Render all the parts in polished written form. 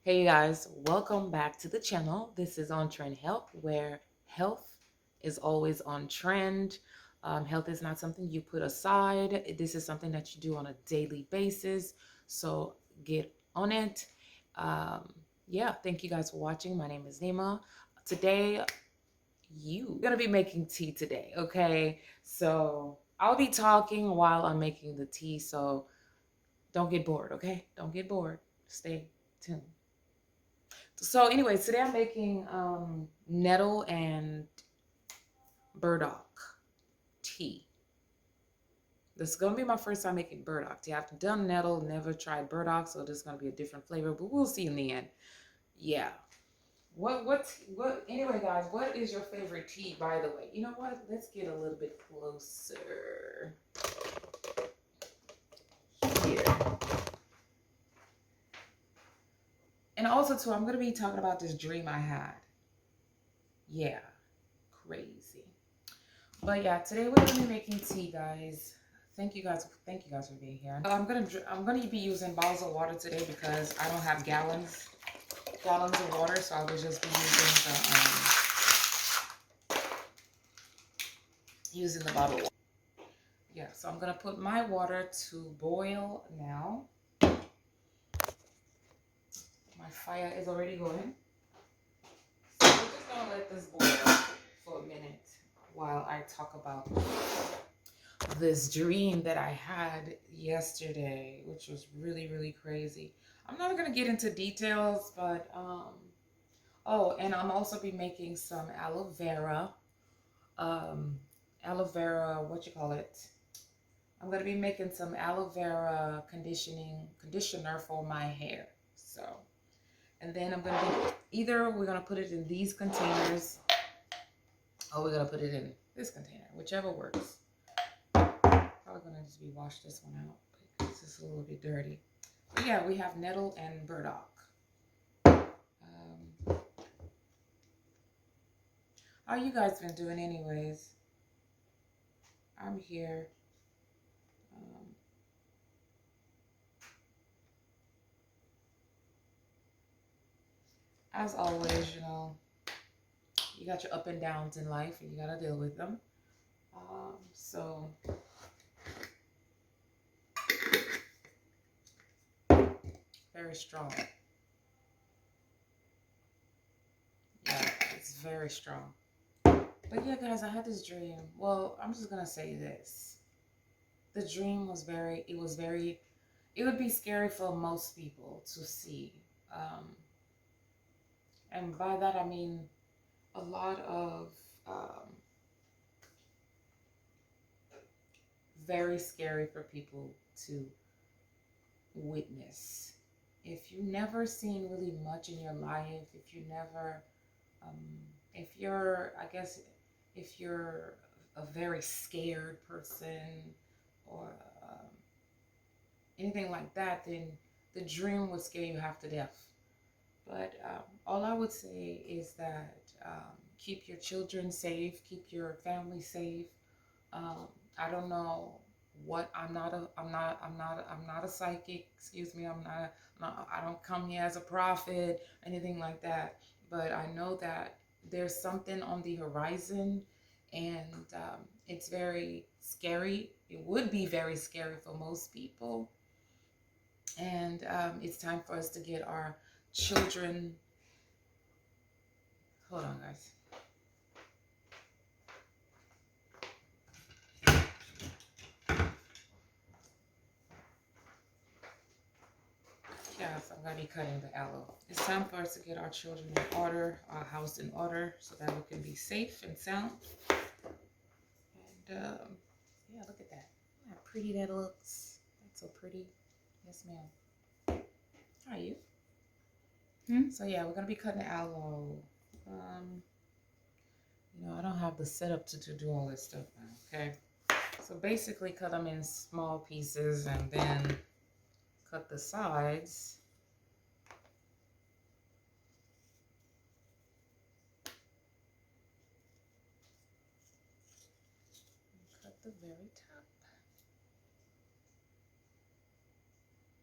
Hey guys, welcome back to the channel. This is On Trend Health, where health is always on trend. Health is not something you put aside. This is something that you do on a daily basis. So get on it. Um, yeah, thank you guys for watching. My name is Nima. Today, you're gonna be making tea today, okay? So I'll be talking while I'm making the tea. So don't get bored, okay? Don't get bored. Stay tuned. So anyways, today I'm making Nettle and Burdock tea. This is gonna be my first time making burdock tea. I've done nettle, never tried burdock, so this is gonna be a different flavor, but we'll see in the end. Yeah. What anyway guys, what is your favorite tea, by the way? You know what? Let's get a little bit closer here. And also too, I'm gonna be talking about this dream I had. Yeah. Crazy. But yeah, today we're gonna be making tea, guys. Thank you guys for being here. I'm gonna be using bottles of water today because I don't have gallons of water, so I will just be using the bottle. Yeah, so I'm gonna put my water to boil now. My fire is already going. So we're just gonna let this boil for a minute while I talk about this dream that I had yesterday, which was really, really crazy. I'm not going to get into details, but oh, and I'm also be making some aloe vera, what you call it? I'm going to be making some aloe vera conditioner for my hair. So, and then I'm going to be, either we're going to put it in these containers or we're going to put it in this container, whichever works. Probably gonna just be wash this one out because it's a little bit dirty. But yeah, we have nettle and burdock. How you guys been doing anyways? I'm here. As always, you got your up and downs in life and you gotta deal with them. So very strong. Yeah, it's very strong. But yeah, guys, I had this dream. Well, I'm just gonna say this. The dream was it would be scary for most people to see. And by that, I mean a lot of very scary for people to witness. If you never seen really much in your life, if you never, if you're, I guess, if you're a very scared person or anything like that, then the dream would scare you half to death. But all I would say is that keep your children safe, keep your family safe. I don't know what I'm not a psychic. Excuse me. I don't come here as a prophet, anything like that. But I know that there's something on the horizon, and it's very scary. It would be very scary for most people, and it's time for us to get our children. Hold on, guys. Yes, I'm going to be cutting the aloe. It's time for us to get our children in order, our house in order, so that we can be safe and sound. And yeah, look at that. Look how pretty that looks. That's so pretty. Yes, ma'am. How are you? So yeah, we're going to be cutting the aloe. I don't have the setup to do all this stuff now, okay? So basically cut them in small pieces and then cut the sides. Cut the very top.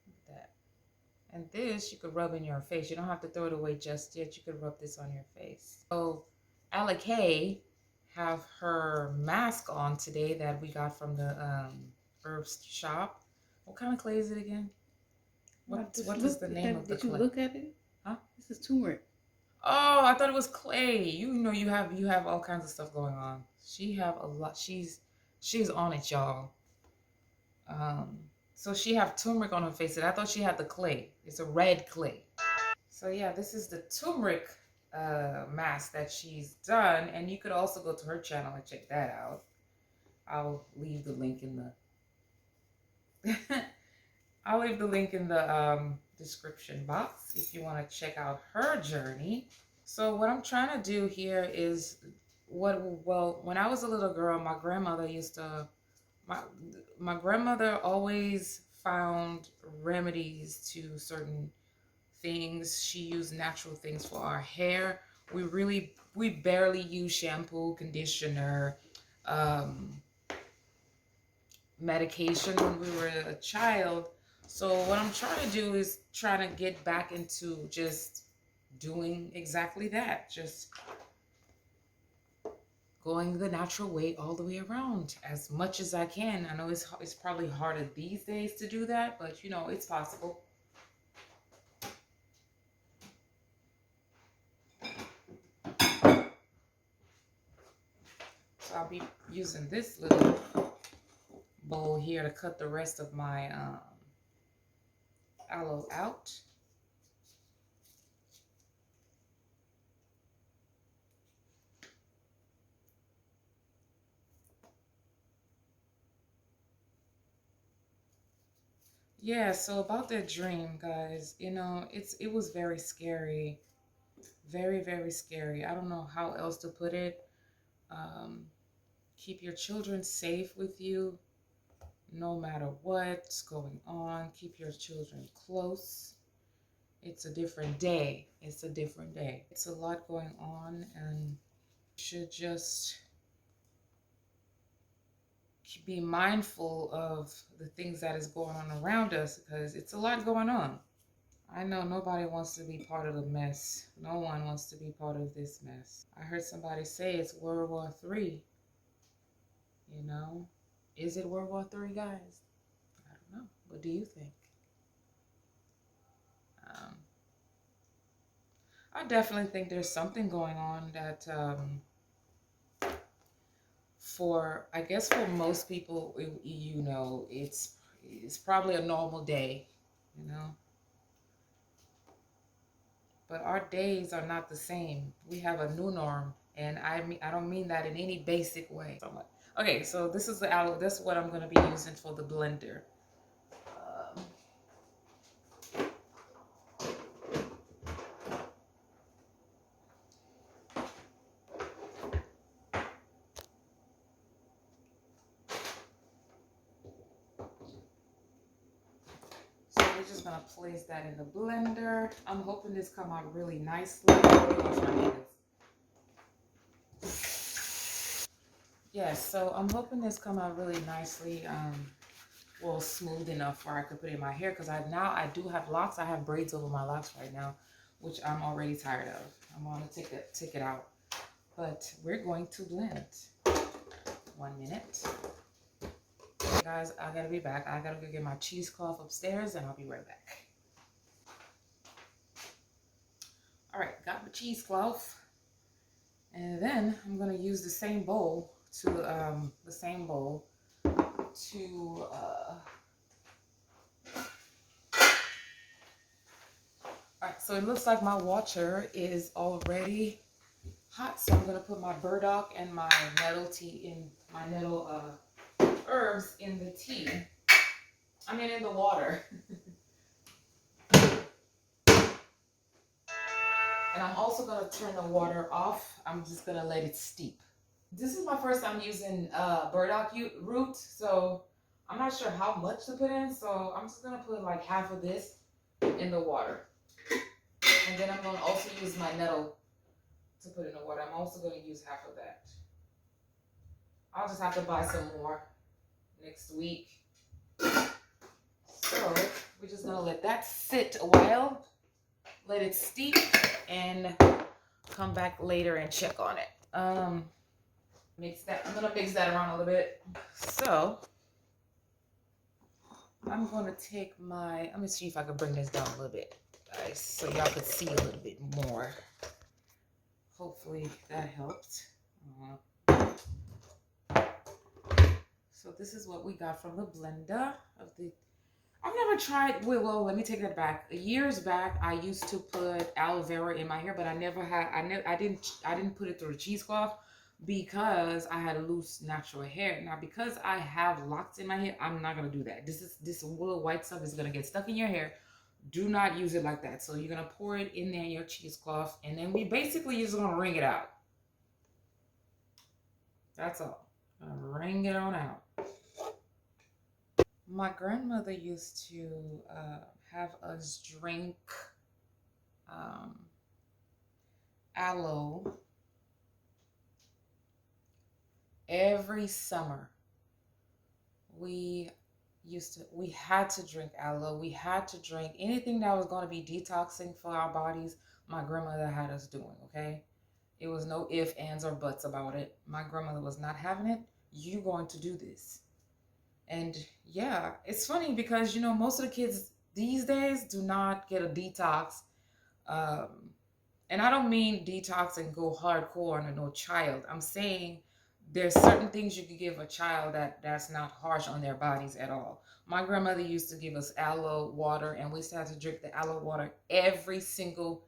Look at that. And this you could rub in your face. You don't have to throw it away just yet. You could rub this on your face. So Aloe have her mask on today that we got from the herbs shop. What kind of clay is it again? What is the name of the clay? Did you look at it? Huh? This is turmeric. Oh, I thought it was clay. You know you have all kinds of stuff going on. She have a lot. She's on it, y'all. So she have turmeric on her face, and I thought she had the clay. It's a red clay. So yeah, this is the turmeric mask that she's done, and you could also go to her channel and check that out. I'll leave the link in the I'll leave the link in the description box if you want to check out her journey. So what I'm trying to do here is when I was a little girl, my grandmother used to my grandmother always found remedies to certain things. She used natural things for our hair. We barely use shampoo, conditioner, medication when we were a child. So what I'm trying to do is trying to get back into just doing exactly that. Just going the natural way all the way around as much as I can. I know it's probably harder these days to do that, but you know, it's possible. So I'll be using this little bowl here to cut the rest of my aloe out. Yeah, so about that dream, guys, you know, it was very scary. Very, very scary. I don't know how else to put it. Keep your children safe with you no matter what's going on. Keep your children close. It's a different day. It's a different day. It's a lot going on, and you should just be mindful of the things that is going on around us, because it's a lot going on. I know nobody wants to be part of the mess. No one wants to be part of this mess. I heard somebody say it's World War III. You know, is it World War III, guys? I don't know. What do you think? I definitely think there's something going on that, I guess for most people, you know, it's probably a normal day, you know. But our days are not the same. We have a new norm, and I don't mean that in any basic way. Okay, so this is the aloe. This is what I'm going to be using for the blender. So we're just going to place that in the blender. I'm hoping this come out really nicely. Yes, so I'm hoping this come out really nicely. Well, smooth enough where I could put it in my hair, because I do have locks. I have braids over my locks right now, which I'm already tired of. I'm going to take it out. But we're going to blend. 1 minute. Okay, guys, I gotta be back. I gotta go get my cheesecloth upstairs, and I'll be right back. All right, got my cheesecloth, and then I'm gonna use the same bowl to all right, so it looks like my water is already hot, so I'm gonna put my burdock and my nettle tea in my nettle herbs in the tea. I mean, in the water. And I'm also gonna turn the water off. I'm just gonna let it steep. This is my first time using burdock root, so I'm not sure how much to put in. So I'm just gonna put like half of this in the water. And then I'm gonna also use my nettle to put in the water. I'm also gonna use half of that. I'll just have to buy some more next week. So We're just gonna let that sit a while, let it steep, and come back later and check on it. I'm gonna mix that around a little bit. So I'm gonna take let me see if I can bring this down a little bit, guys, so y'all could see a little bit more. Hopefully that helped. So this is what we got from the blender I've never tried, well, let me take that back. Years back, I used to put aloe vera in my hair, but I didn't put it through a cheesecloth because I had loose natural hair. Now, because I have locks in my hair, I'm not gonna do that. This little white stuff is gonna get stuck in your hair. Do not use it like that. So you're gonna pour it in there in your cheesecloth, and then we basically just gonna wring it out. That's all. Wring it on out. My grandmother used to have us drink aloe every summer. We had to drink aloe. We had to drink anything that was going to be detoxing for our bodies. My grandmother had us doing, okay? It was no ifs, ands, or buts about it. My grandmother was not having it. You're going to do this. And yeah, it's funny because, most of the kids these days do not get a detox. And I don't mean detox and go hardcore on no child. I'm saying there's certain things you could give a child that's not harsh on their bodies at all. My grandmother used to give us aloe water, and we used to have to drink the aloe water every single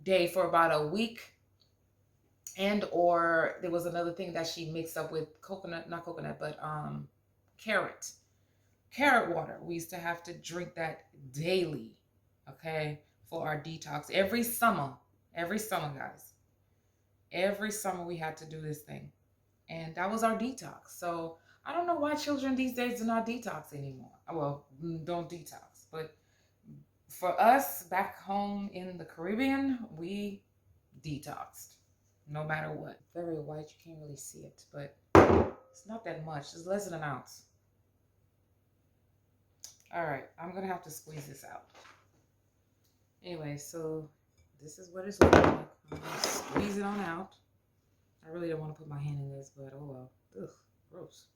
day for about a week. And or there was another thing that she mixed up with not coconut, but carrot water. We used to have to drink that daily, okay, for our detox every summer, guys. Every summer we had to do this thing, and that was our detox. So I don't know why children these days do not detox anymore. Well, don't detox, but for us back home in the Caribbean, we detoxed no matter what. Very white, you can't really see it, but it's not that much. It's less than an ounce. All right, I'm gonna have to squeeze this out. Anyway, so this is what it's looking like. I'm gonna squeeze it on out. I really don't want to put my hand in this, but oh well. Ugh, gross.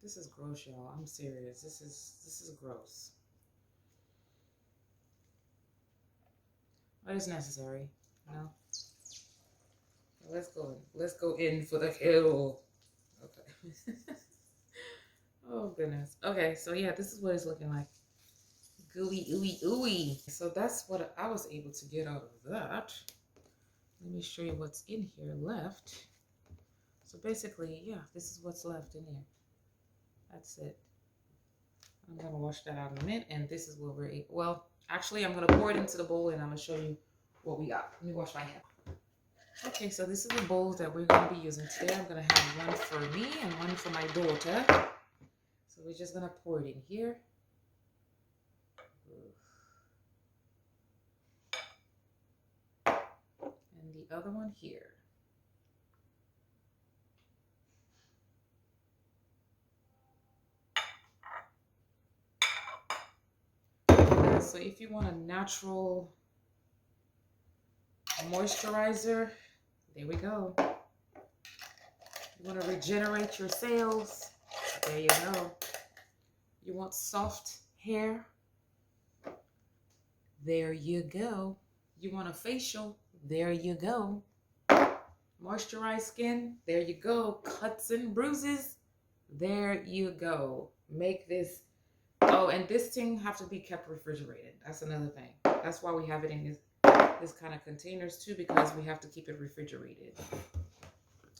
This is gross, y'all. I'm serious. This is gross. But it's necessary, Let's go. Let's go in for the kill. Okay. Oh goodness. Okay, so yeah, this is what it's looking like. Gooey, ooey, ooey. So that's what I was able to get out of that. Let me show you what's in here left. So basically, yeah, this is what's left in here. That's it. I'm gonna wash that out in a minute, and this is what we're eating. Well, actually, I'm gonna pour it into the bowl, and I'm gonna show you what we got. Let me wash my hand. Okay, so this is the bowls that we're gonna be using today. I'm gonna have one for me and one for my daughter. So we're just gonna pour it in here. And the other one here. So if you want a natural moisturizer, there we go. You want to regenerate your cells, there you go. You want soft hair, there you go. You want a facial, there you go. Moisturized skin, there you go. Cuts and bruises, there you go. Make this. Oh, and this thing have to be kept refrigerated. That's another thing. That's why we have it in this kind of containers too, because we have to keep it refrigerated.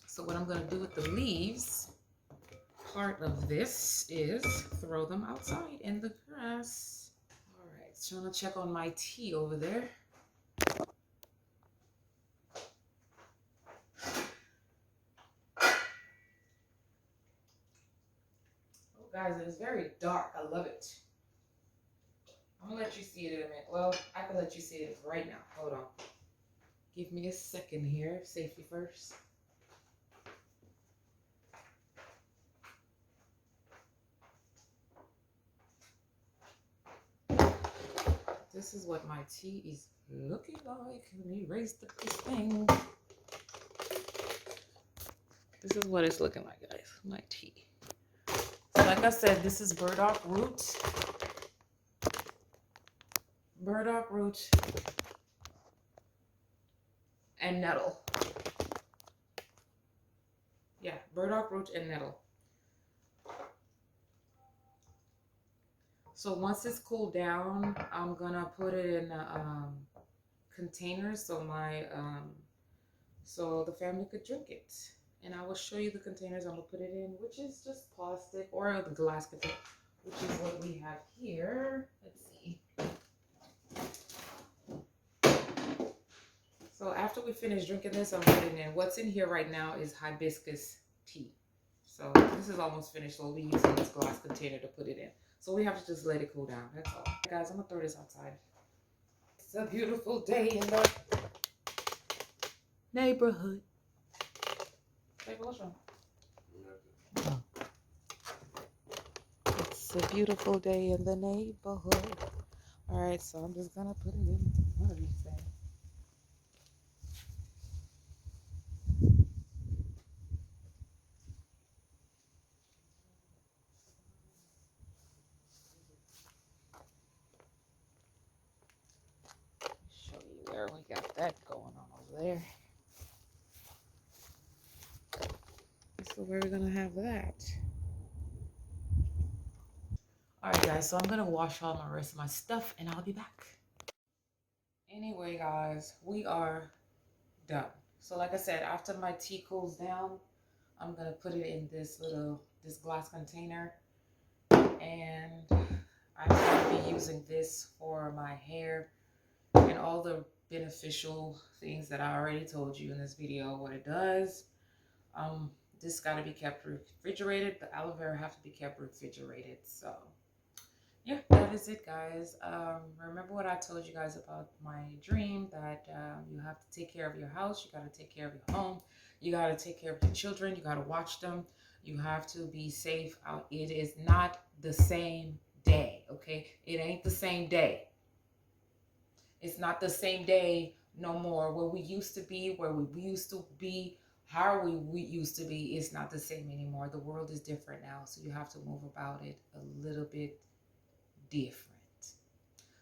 So what I'm going to do with the leaves part of this is throw them outside in the grass. All right, so I'm going to check on my tea over there. Guys, it is very dark. I love it. I'm gonna let you see it in a minute. Well, I can let you see it right now. Hold on. Give me a second here. Safety first. this is what my tea is looking like. Let me erase this thing. This is what it's looking like, guys. My tea. So like I said, this is burdock root. Burdock root and nettle. Yeah, burdock root and nettle. So once it's cooled down, I'm gonna put it in a container so so the family could drink it. And I will show you the containers I'm gonna put it in, which is just plastic or the glass container, which is what we have here. Let's see. So after we finish drinking this, I'm putting in, what's in here right now is hibiscus tea. So this is almost finished, so we'll be using this glass container to put it in. So we have to just let it cool down, that's all. Guys, I'm gonna throw this outside. It's a beautiful day in the neighborhood. What's wrong? Oh. It's a beautiful day in the neighborhood. All right, so I'm just gonna put it in one of these things. Show you where we got that going on over there. So where we're gonna have that. All right, guys, so I'm gonna wash all my rest of my stuff and I'll be back. Anyway, guys, we are done. So like I said, after my tea cools down, I'm gonna put it in this glass container, and I'm gonna be using this for my hair and all the beneficial things that I already told you in this video what it does. This got to be kept refrigerated. The aloe vera have to be kept refrigerated. So yeah, that is it, guys. Remember what I told you guys about my dream, that you have to take care of your house, you got to take care of your home, you got to take care of your children, you got to watch them, you have to be safe out. It is not the same day, okay? It ain't the same day. It's not the same day no more. Where we used to be, how we used to be, it's not the same anymore. The world is different now, so you have to move about it a little bit different.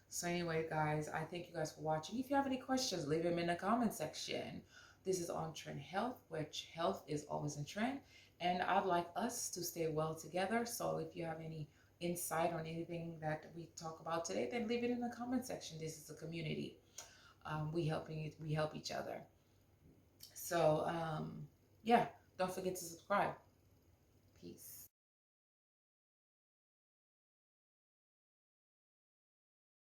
So anyway, guys, I thank you guys for watching. If you have any questions, leave them in the comment section. This is On Trend Health, which health is always in trend, and I'd like us to stay well together. So if you have any insight on anything that we talk about today, then leave it in the comment section. This is a community. We help each other. So yeah, don't forget to subscribe. Peace.